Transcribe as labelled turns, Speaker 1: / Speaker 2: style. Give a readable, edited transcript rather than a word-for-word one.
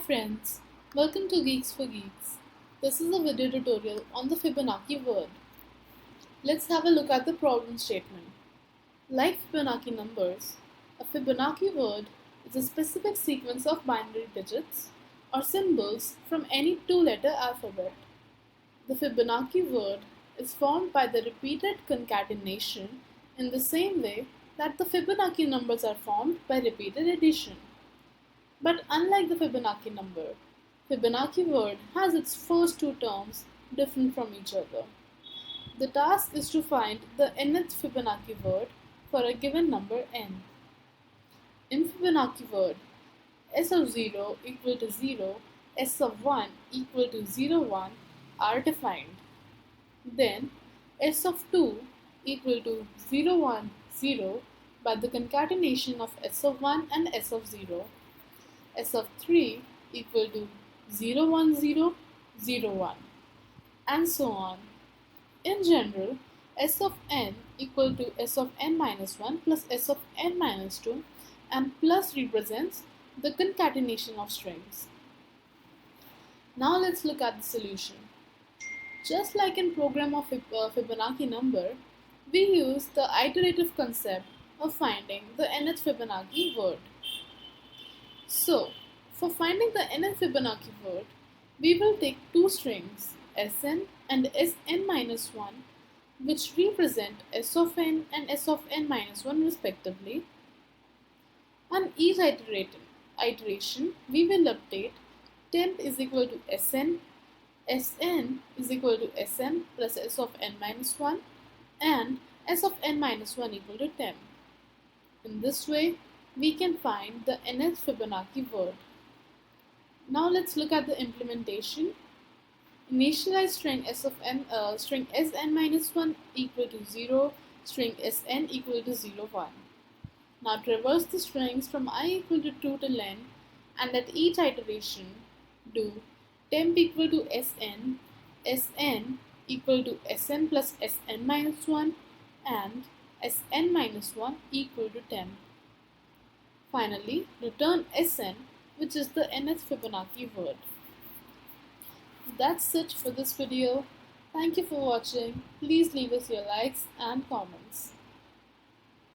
Speaker 1: friends, welcome to Geeks for Geeks. This is a video tutorial on the Fibonacci word. Let's have a look at the problem statement. Like Fibonacci numbers, a Fibonacci word is a specific sequence of binary digits or symbols from any two-letter alphabet. The Fibonacci word is formed by the repeated concatenation in the same way that the Fibonacci numbers are formed by repeated addition. But unlike the Fibonacci number, Fibonacci word has its first two terms different from each other. The task is to find the nth Fibonacci word for a given number n. In Fibonacci word, s of 0 equal to 0, s of 1 equal to 0, 1 are defined. Then s of 2 equal to 0, 1, 0 by the concatenation of s of 1 and s of 0. S of 3 equal to 0, 1, 0, 0, 1 and so on. In general, S of n equal to S of n minus 1 plus S of n minus 2 and plus represents the concatenation of strings. Now let's look at the solution. Just like in program of Fibonacci number, we use the iterative concept of finding the nth Fibonacci word. So, for finding the nth Fibonacci word, we will take two strings Sn and Sn minus 1, which represent S of n and S of n minus 1 respectively. On each iteration, we will update temp is equal to Sn, Sn is equal to Sn plus S of n minus 1, and S of n minus 1 equal to temp. In this way, we can find the nth Fibonacci word. Now let's look at the implementation. Initialize string string Sn minus 1 equal to 0, string Sn equal to 0, 1. Now traverse the strings from I equal to 2 till n, and at each iteration do temp equal to Sn, Sn equal to Sn plus Sn minus 1, and Sn minus 1 equal to temp. Finally, return Sn, which is the nth Fibonacci word. That's it for this video. Thank you for watching. Please leave us your likes and comments.